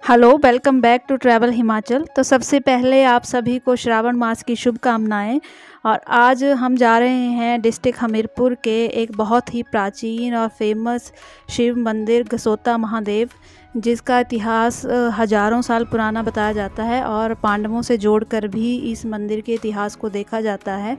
Hello, welcome back to travel Himachal. तो सबसे पहले आप सभी को श्रावण मास की शुभकामनाएं। और आज हम जा रहे हैं डिस्ट्रिक्ट हमीरपुर के एक बहुत ही प्राचीन और फेमस शिव मंदिर गसोता महादेव, जिसका इतिहास हजारों साल पुराना बताया जाता है और पांडवों से जोड़कर भी इस मंदिर के इतिहास को देखा जाता है।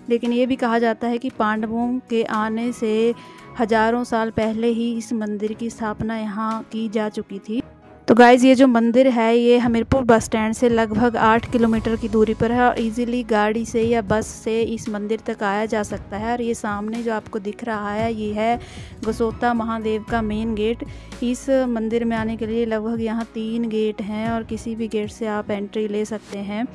लेकिन ये भी कहा जाता है कि पांडवों के आने से हजारों साल पहले ही इस मंदिर की स्थापना यहाँ की जा चुकी थी। तो गाइज़, ये जो मंदिर है ये हमीरपुर बस स्टैंड से लगभग 8 किलोमीटर की दूरी पर है और इजीली गाड़ी से या बस से इस मंदिर तक आया जा सकता है। और ये सामने जो आपको दिख रहा है ये है गसोता महादेव का मेन गेट। इस मंदिर में आने के लिए लगभग यहाँ 3 गेट हैं और किसी भी गेट से आप एंट्री ले सकते हैं।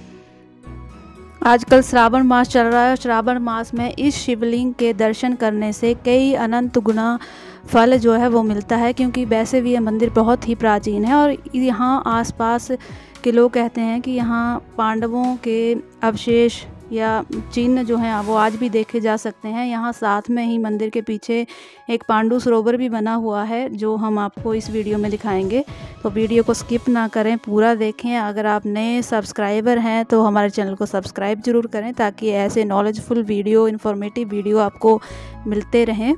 आजकल श्रावण मास चल रहा है और श्रावण मास में इस शिवलिंग के दर्शन करने से कई अनंत गुना फल जो है वो मिलता है, क्योंकि वैसे भी ये मंदिर बहुत ही प्राचीन है और यहाँ आसपास के लोग कहते हैं कि यहाँ पांडवों के अवशेष या चिन्ह जो हैं वो आज भी देखे जा सकते हैं। यहाँ साथ में ही मंदिर के पीछे एक पांडु सरोवर भी बना हुआ है जो हम आपको इस वीडियो में दिखाएंगे। तो वीडियो को स्किप ना करें, पूरा देखें। अगर आप नए सब्सक्राइबर हैं तो हमारे चैनल को सब्सक्राइब ज़रूर करें ताकि ऐसे नॉलेजफुल वीडियो, इन्फॉर्मेटिव वीडियो आपको मिलते रहें।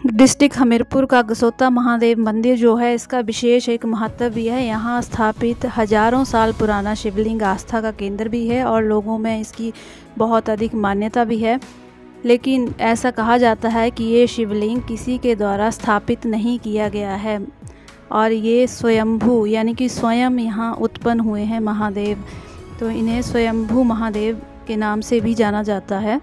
डिस्ट्रिक्ट हमीरपुर का गसोता महादेव मंदिर जो है इसका विशेष एक महत्व भी है। यहाँ स्थापित हजारों साल पुराना शिवलिंग आस्था का केंद्र भी है और लोगों में इसकी बहुत अधिक मान्यता भी है। लेकिन ऐसा कहा जाता है कि ये शिवलिंग किसी के द्वारा स्थापित नहीं किया गया है और ये स्वयंभू यानी कि स्वयं यहाँ उत्पन्न हुए हैं महादेव। तो इन्हें स्वयंभू महादेव के नाम से भी जाना जाता है।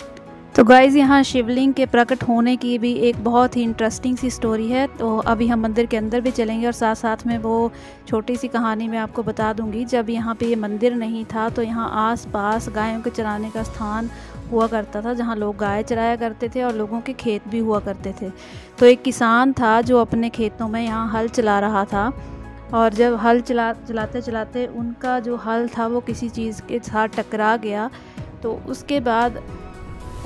तो गाइज़, यहाँ शिवलिंग के प्रकट होने की भी एक बहुत ही इंटरेस्टिंग सी स्टोरी है। तो अभी हम मंदिर के अंदर भी चलेंगे और साथ साथ में वो छोटी सी कहानी मैं आपको बता दूंगी। जब यहाँ पे ये मंदिर नहीं था तो यहाँ आसपास गायों के चराने का स्थान हुआ करता था, जहाँ लोग गाय चराया करते थे और लोगों के खेत भी हुआ करते थे। तो एक किसान था जो अपने खेतों में यहाँ हल चला रहा था और जब हल चलाते चलाते उनका जो हल था वो किसी चीज़ के साथ टकरा गया। तो उसके बाद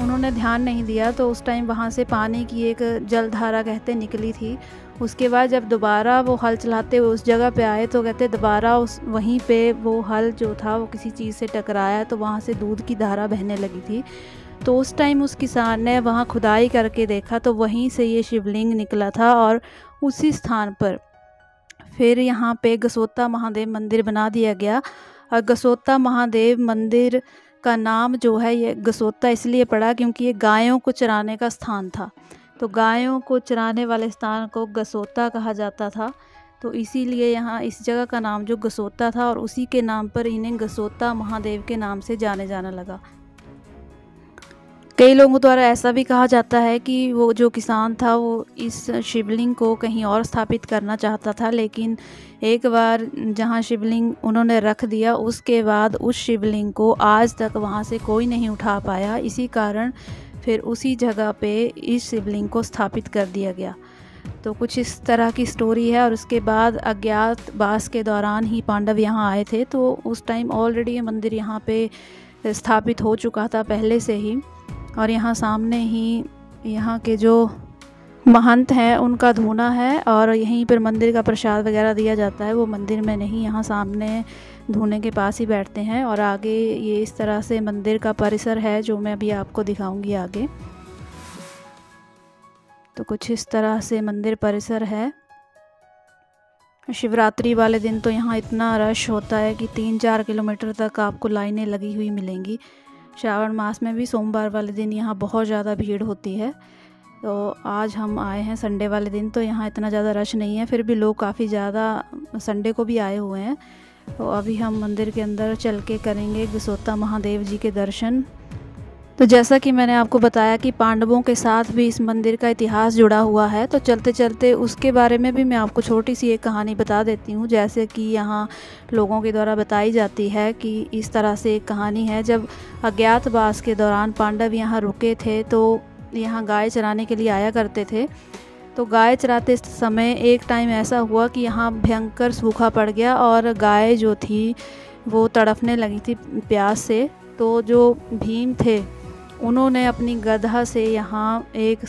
उन्होंने ध्यान नहीं दिया, तो उस टाइम वहाँ से पानी की एक जलधारा कहते निकली थी। उसके बाद जब दोबारा वो हल चलाते हुए उस जगह पे आए तो कहते दोबारा उस वहीं पे वो हल जो था वो किसी चीज़ से टकराया तो वहाँ से दूध की धारा बहने लगी थी। तो उस टाइम उस किसान ने वहाँ खुदाई करके देखा तो वहीं से ये शिवलिंग निकला था और उसी स्थान पर फिर यहाँ पे गसोता महादेव मंदिर बना दिया गया। और गसोता महादेव मंदिर का नाम जो है ये गसोता इसलिए पड़ा क्योंकि ये गायों को चराने का स्थान था। तो गायों को चराने वाले स्थान को गसोता कहा जाता था। तो इसीलिए यहाँ इस जगह का नाम जो गसोता था और उसी के नाम पर इन्हें गसोता महादेव के नाम से जाने लगा। कई लोगों द्वारा ऐसा भी कहा जाता है कि वो जो किसान था वो इस शिवलिंग को कहीं और स्थापित करना चाहता था, लेकिन एक बार जहाँ शिवलिंग उन्होंने रख दिया उसके बाद उस शिवलिंग को आज तक वहाँ से कोई नहीं उठा पाया। इसी कारण फिर उसी जगह पे इस शिवलिंग को स्थापित कर दिया गया। तो कुछ इस तरह की स्टोरी है। और उसके बाद अज्ञातवास के दौरान ही पांडव यहाँ आए थे, तो उस टाइम ऑलरेडी ये मंदिर यहाँ पे स्थापित हो चुका था पहले से ही। और यहाँ सामने ही यहाँ के जो महंत हैं उनका धूना है और यहीं पर मंदिर का प्रसाद वगैरह दिया जाता है। वो मंदिर में नहीं, यहाँ सामने धूने के पास ही बैठते हैं। और आगे ये इस तरह से मंदिर का परिसर है जो मैं अभी आपको दिखाऊंगी आगे। तो कुछ इस तरह से मंदिर परिसर है। शिवरात्रि वाले दिन तो यहाँ इतना रश होता है कि 3-4 किलोमीटर तक आपको लाइनें लगी हुई मिलेंगी। श्रावण मास में भी सोमवार वाले दिन यहाँ बहुत ज़्यादा भीड़ होती है। तो आज हम आए हैं संडे वाले दिन, तो यहाँ इतना ज़्यादा रश नहीं है, फिर भी लोग काफ़ी ज़्यादा संडे को भी आए हुए हैं। तो अभी हम मंदिर के अंदर चल के करेंगे गसोता महादेव जी के दर्शन। तो जैसा कि मैंने आपको बताया कि पांडवों के साथ भी इस मंदिर का इतिहास जुड़ा हुआ है, तो चलते चलते उसके बारे में भी मैं आपको छोटी सी एक कहानी बता देती हूँ। जैसे कि यहाँ लोगों के द्वारा बताई जाती है कि इस तरह से एक कहानी है, जब अज्ञातवास के दौरान पांडव यहाँ रुके थे तो यहाँ गाय चराने के लिए आया करते थे। तो गाय चराते समय एक टाइम ऐसा हुआ कि यहाँ भयंकर सूखा पड़ गया और गाय जो थी वो तड़फने लगी थी प्यास से। तो जो भीम थे उन्होंने अपनी गदा से यहाँ एक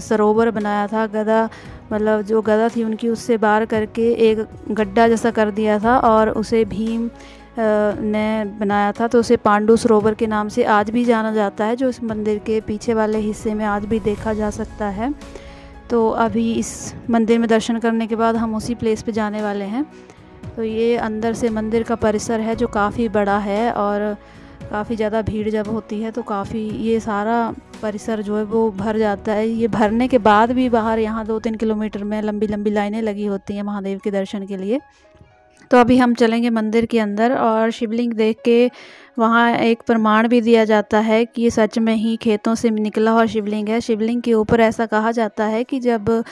सरोवर बनाया था। गदा मतलब जो गदा थी उनकी उससे बाहर करके एक गड्ढा जैसा कर दिया था और उसे भीम ने बनाया था। तो उसे पांडु सरोवर के नाम से आज भी जाना जाता है, जो इस मंदिर के पीछे वाले हिस्से में आज भी देखा जा सकता है। तो अभी इस मंदिर में दर्शन करने के बाद हम उसी प्लेस पे जाने वाले हैं। तो ये अंदर से मंदिर का परिसर है जो काफ़ी बड़ा है और काफ़ी ज़्यादा भीड़ जब होती है तो काफ़ी ये सारा परिसर जो है वो भर जाता है। ये भरने के बाद भी बाहर यहाँ 2-3 किलोमीटर में लंबी लंबी लाइनें लगी होती हैं महादेव के दर्शन के लिए। तो अभी हम चलेंगे मंदिर के अंदर और शिवलिंग देख के वहाँ एक प्रमाण भी दिया जाता है कि ये सच में ही खेतों से निकला हुआ शिवलिंग है। शिवलिंग के ऊपर ऐसा कहा जाता है कि जब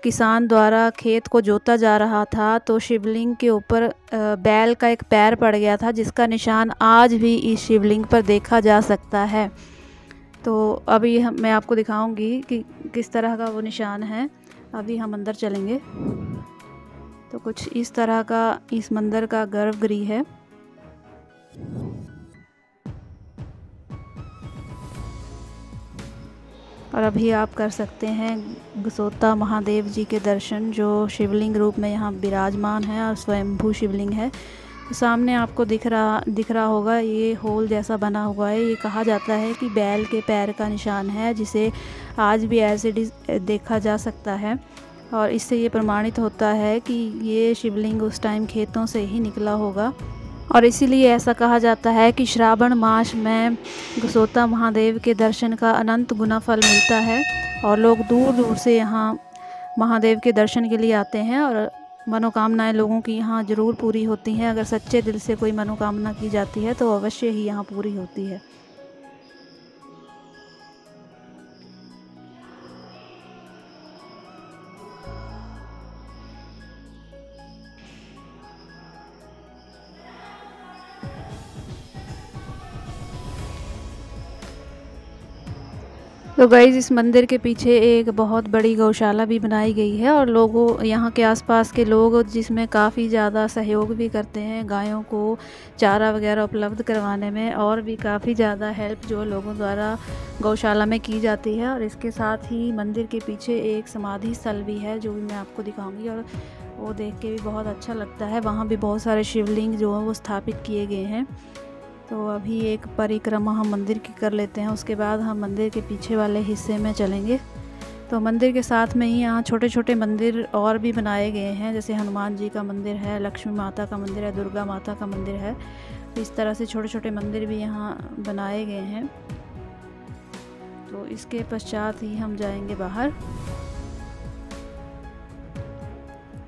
किसान द्वारा खेत को जोता जा रहा था तो शिवलिंग के ऊपर बैल का एक पैर पड़ गया था, जिसका निशान आज भी इस शिवलिंग पर देखा जा सकता है। तो अभी मैं आपको दिखाऊंगी कि किस तरह का वो निशान है। अभी हम अंदर चलेंगे तो कुछ इस तरह का इस मंदिर का गर्भगृह है। और अभी आप कर सकते हैं गसोता महादेव जी के दर्शन, जो शिवलिंग रूप में यहाँ विराजमान है और स्वयंभू शिवलिंग है। तो सामने आपको दिख रहा होगा ये होल जैसा बना हुआ है। ये कहा जाता है कि बैल के पैर का निशान है, जिसे आज भी एज इट इज़ देखा जा सकता है। और इससे ये प्रमाणित होता है कि ये शिवलिंग उस टाइम खेतों से ही निकला होगा। और इसीलिए ऐसा कहा जाता है कि श्रावण मास में गसोता महादेव के दर्शन का अनंत गुना फल मिलता है और लोग दूर दूर से यहाँ महादेव के दर्शन के लिए आते हैं और मनोकामनाएं लोगों की यहाँ ज़रूर पूरी होती हैं। अगर सच्चे दिल से कोई मनोकामना की जाती है तो अवश्य ही यहाँ पूरी होती है। तो गाइज़ इस मंदिर के पीछे एक बहुत बड़ी गौशाला भी बनाई गई है और लोगों यहाँ के आसपास के लोग जिसमें काफ़ी ज़्यादा सहयोग भी करते हैं गायों को चारा वगैरह उपलब्ध करवाने में, और भी काफ़ी ज़्यादा हेल्प जो लोगों द्वारा गौशाला में की जाती है। और इसके साथ ही मंदिर के पीछे एक समाधि स्थल भी है जो भी मैं आपको दिखाऊंगी और वो देख के भी बहुत अच्छा लगता है। वहाँ भी बहुत सारे शिवलिंग जो हैं वो स्थापित किए गए हैं। तो अभी एक परिक्रमा हम मंदिर की कर लेते हैं, उसके बाद हम मंदिर के पीछे वाले हिस्से में चलेंगे। तो मंदिर के साथ में ही यहाँ छोटे छोटे मंदिर और भी बनाए गए हैं, जैसे हनुमान जी का मंदिर है, लक्ष्मी माता का मंदिर है, दुर्गा माता का मंदिर है। इस तरह से छोटे छोटे मंदिर भी यहाँ बनाए गए हैं। तो इसके पश्चात ही हम जाएंगे बाहर।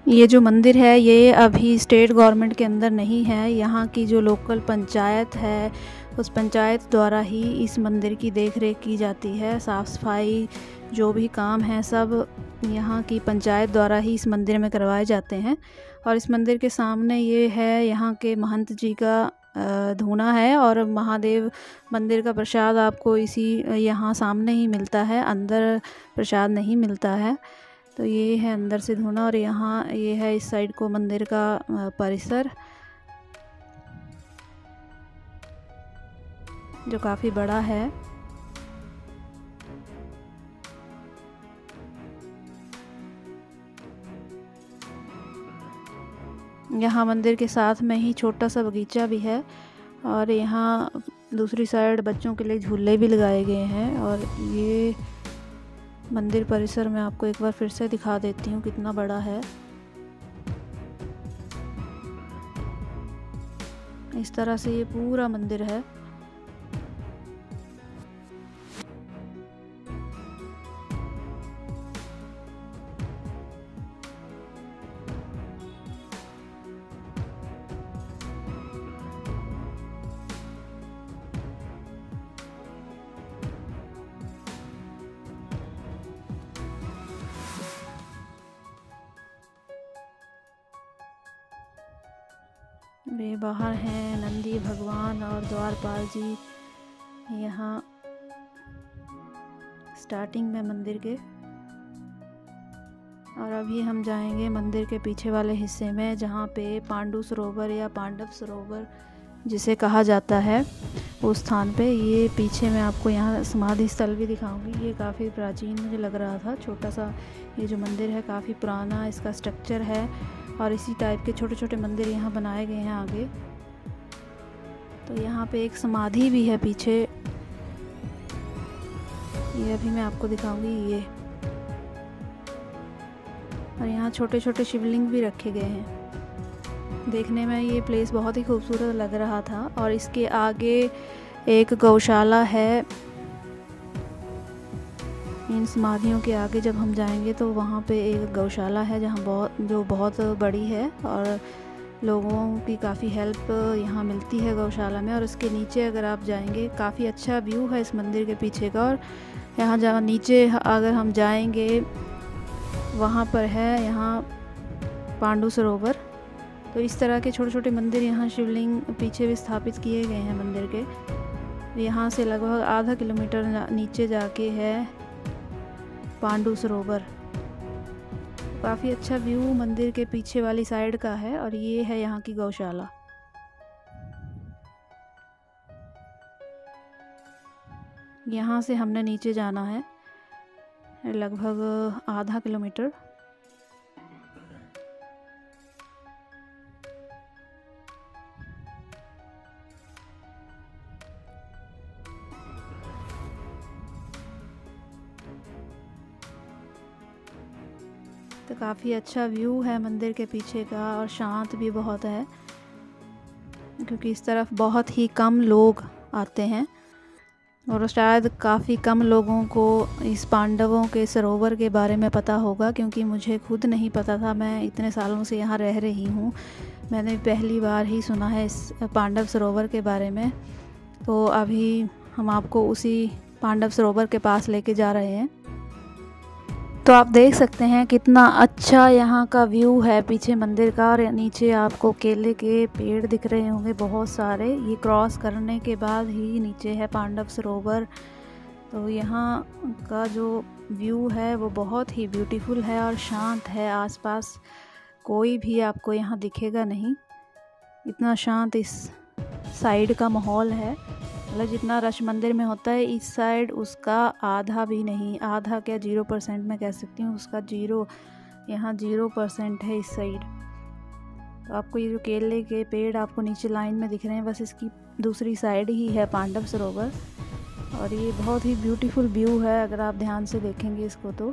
ये जो मंदिर है ये अभी स्टेट गवर्नमेंट के अंदर नहीं है। यहाँ की जो लोकल पंचायत है उस पंचायत द्वारा ही इस मंदिर की देखरेख की जाती है। साफ़ सफाई जो भी काम है सब यहाँ की पंचायत द्वारा ही इस मंदिर में करवाए जाते हैं। और इस मंदिर के सामने ये है यहाँ के महंत जी का धूना है और महादेव मंदिर का प्रसाद आपको इसी यहाँ सामने ही मिलता है, अंदर प्रसाद नहीं मिलता है। तो ये है अंदर से धूना और यहाँ ये है इस साइड को मंदिर का परिसर जो काफ़ी बड़ा है। यहाँ मंदिर के साथ में ही छोटा सा बगीचा भी है और यहाँ दूसरी साइड बच्चों के लिए झूले भी लगाए गए हैं। और ये मंदिर परिसर मैं आपको एक बार फिर से दिखा देती हूँ कितना बड़ा है। इस तरह से ये पूरा मंदिर है। ये बाहर हैं नंदी भगवान और द्वारपाल जी यहाँ स्टार्टिंग में मंदिर के। और अभी हम जाएंगे मंदिर के पीछे वाले हिस्से में जहाँ पे पांडु सरोवर या पांडव सरोवर जिसे कहा जाता है उस स्थान पे। ये पीछे मैं आपको यहाँ समाधि स्थल भी दिखाऊंगी। ये काफ़ी प्राचीन मुझे लग रहा था। छोटा सा ये जो मंदिर है काफ़ी पुराना इसका स्ट्रक्चर है और इसी टाइप के छोटे छोटे मंदिर यहाँ बनाए गए हैं आगे। तो यहाँ पे एक समाधि भी है पीछे, ये अभी मैं आपको दिखाऊंगी ये। और यहाँ छोटे छोटे शिवलिंग भी रखे गए हैं। देखने में ये प्लेस बहुत ही खूबसूरत लग रहा था। और इसके आगे एक गौशाला है। इन समाधियों के आगे जब हम जाएंगे तो वहाँ पे एक गौशाला है जहाँ बहुत बड़ी है और लोगों की काफ़ी हेल्प यहाँ मिलती है गौशाला में। और उसके नीचे अगर आप जाएंगे काफ़ी अच्छा व्यू है इस मंदिर के पीछे का। और यहाँ जहाँ नीचे अगर हम जाएंगे वहाँ पर है यहाँ पांडु सरोवर। तो इस तरह के छोटे छोटे मंदिर यहाँ शिवलिंग पीछे भी स्थापित किए गए हैं मंदिर के। यहाँ से लगभग आधा किलोमीटर नीचे जाके है पांडु सरोवर। काफ़ी अच्छा व्यू मंदिर के पीछे वाली साइड का है। और ये है यहाँ की गौशाला। यहाँ से हमने नीचे जाना है लगभग आधा किलोमीटर। तो काफ़ी अच्छा व्यू है मंदिर के पीछे का और शांत भी बहुत है क्योंकि इस तरफ बहुत ही कम लोग आते हैं और शायद काफ़ी कम लोगों को इस पांडवों के सरोवर के बारे में पता होगा, क्योंकि मुझे खुद नहीं पता था। मैं इतने सालों से यहाँ रह रही हूँ, मैंने पहली बार ही सुना है इस पांडव सरोवर के बारे में। तो अभी हम आपको उसी पांडव सरोवर के पास लेके जा रहे हैं। तो आप देख सकते हैं कितना अच्छा यहाँ का व्यू है पीछे मंदिर का। और नीचे आपको केले के पेड़ दिख रहे होंगे बहुत सारे। ये क्रॉस करने के बाद ही नीचे है पांडव सरोवर। तो यहाँ का जो व्यू है वो बहुत ही ब्यूटीफुल है और शांत है। आसपास कोई भी आपको यहाँ दिखेगा नहीं, इतना शांत इस साइड का माहौल है। मतलब जितना रश मंदिर में होता है इस साइड उसका आधा भी नहीं, आधा क्या 0% मैं कह सकती हूँ, उसका 0 यहाँ 0% है इस साइड। तो आपको ये जो केले के पेड़ आपको नीचे लाइन में दिख रहे हैं बस इसकी दूसरी साइड ही है पांडव सरोवर। और ये बहुत ही ब्यूटीफुल व्यू है अगर आप ध्यान से देखेंगे इसको तो।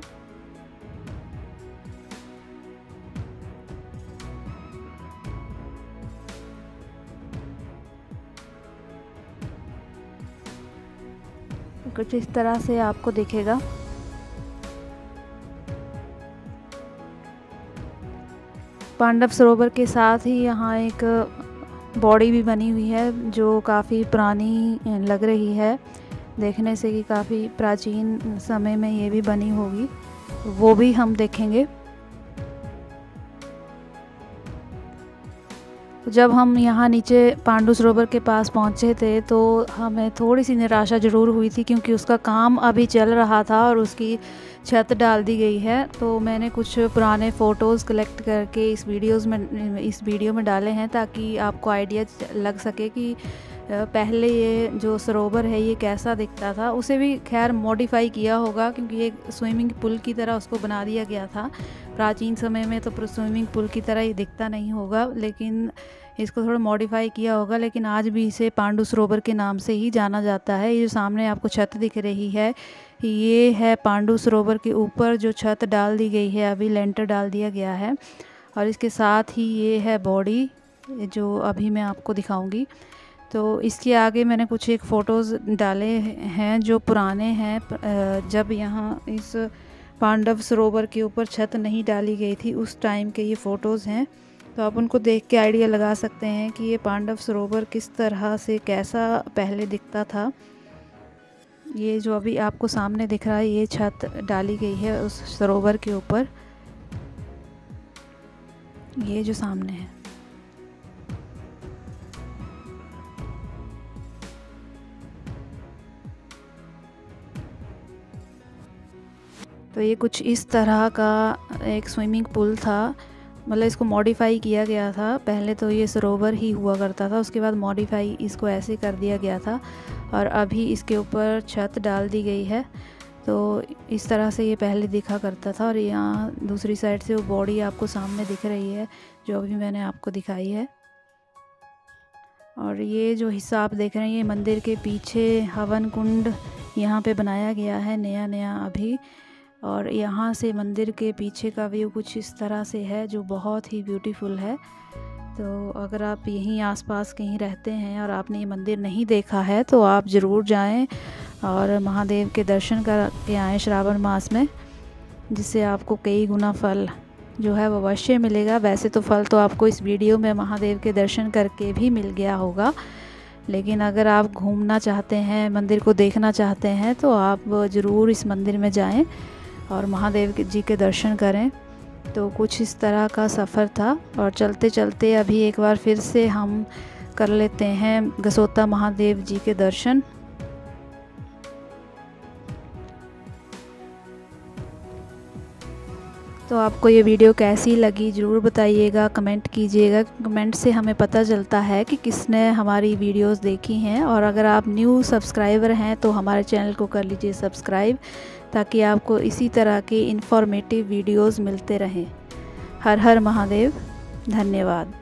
कुछ इस तरह से आपको दिखेगा। पांडव सरोवर के साथ ही यहाँ एक बॉडी भी बनी हुई है जो काफ़ी पुरानी लग रही है देखने से कि काफ़ी प्राचीन समय में ये भी बनी होगी, वो भी हम देखेंगे। जब हम यहाँ नीचे पांडु सरोवर के पास पहुँचे थे तो हमें थोड़ी सी निराशा ज़रूर हुई थी क्योंकि उसका काम अभी चल रहा था और उसकी छत डाल दी गई है। तो मैंने कुछ पुराने फ़ोटोज़ कलेक्ट करके इस वीडियो में डाले हैं ताकि आपको आइडिया लग सके कि पहले ये जो सरोवर है ये कैसा दिखता था। उसे भी खैर मॉडिफाई किया होगा क्योंकि एक स्विमिंग पूल की तरह उसको बना दिया गया था। प्राचीन समय में तो स्विमिंग पूल की तरह ये दिखता नहीं होगा, लेकिन इसको थोड़ा मॉडिफाई किया होगा। लेकिन आज भी इसे पांडु सरोवर के नाम से ही जाना जाता है। ये जो सामने आपको छत दिख रही है ये है पांडु सरोवर के ऊपर जो छत डाल दी गई है, अभी लेंटर डाल दिया गया है। और इसके साथ ही ये है बॉडी जो अभी मैं आपको दिखाऊंगी। तो इसके आगे मैंने कुछ एक फ़ोटोज़ डाले हैं जो पुराने हैं, जब यहाँ इस पांडव सरोवर के ऊपर छत नहीं डाली गई थी उस टाइम के ये फ़ोटोज़ हैं। तो आप उनको देख के आइडिया लगा सकते हैं कि ये पांडव सरोवर किस तरह से कैसा पहले दिखता था। ये जो अभी आपको सामने दिख रहा है ये छत डाली गई है उस सरोवर के ऊपर, ये जो सामने है। तो ये कुछ इस तरह का एक स्विमिंग पूल था मतलब इसको मॉडिफाई किया गया था। पहले तो ये सरोवर ही हुआ करता था, उसके बाद मॉडिफाई इसको ऐसे कर दिया गया था और अभी इसके ऊपर छत डाल दी गई है। तो इस तरह से ये पहले दिखा करता था। और यहाँ दूसरी साइड से वो बॉडी आपको सामने दिख रही है जो अभी मैंने आपको दिखाई है। और ये जो हिस्सा आप देख रहे हैं, ये मंदिर के पीछे हवन कुंड यहाँ पे बनाया गया है नया अभी। और यहाँ से मंदिर के पीछे का व्यू कुछ इस तरह से है जो बहुत ही ब्यूटीफुल है। तो अगर आप यहीं आसपास कहीं रहते हैं और आपने ये मंदिर नहीं देखा है तो आप ज़रूर जाएं और महादेव के दर्शन करके आएँ श्रावण मास में, जिससे आपको कई गुना फल जो है वो अवश्य मिलेगा। वैसे तो फल तो आपको इस वीडियो में महादेव के दर्शन करके भी मिल गया होगा, लेकिन अगर आप घूमना चाहते हैं, मंदिर को देखना चाहते हैं तो आप ज़रूर इस मंदिर में जाएं और महादेव जी के दर्शन करें। तो कुछ इस तरह का सफ़र था। और चलते चलते अभी एक बार फिर से हम कर लेते हैं गसोता महादेव जी के दर्शन। तो आपको ये वीडियो कैसी लगी ज़रूर बताइएगा, कमेंट कीजिएगा। कमेंट से हमें पता चलता है कि किसने हमारी वीडियोस देखी हैं। और अगर आप न्यू सब्सक्राइबर हैं तो हमारे चैनल को कर लीजिए सब्सक्राइब, ताकि आपको इसी तरह के इंफॉर्मेटिव वीडियोस मिलते रहें। हर हर महादेव। धन्यवाद।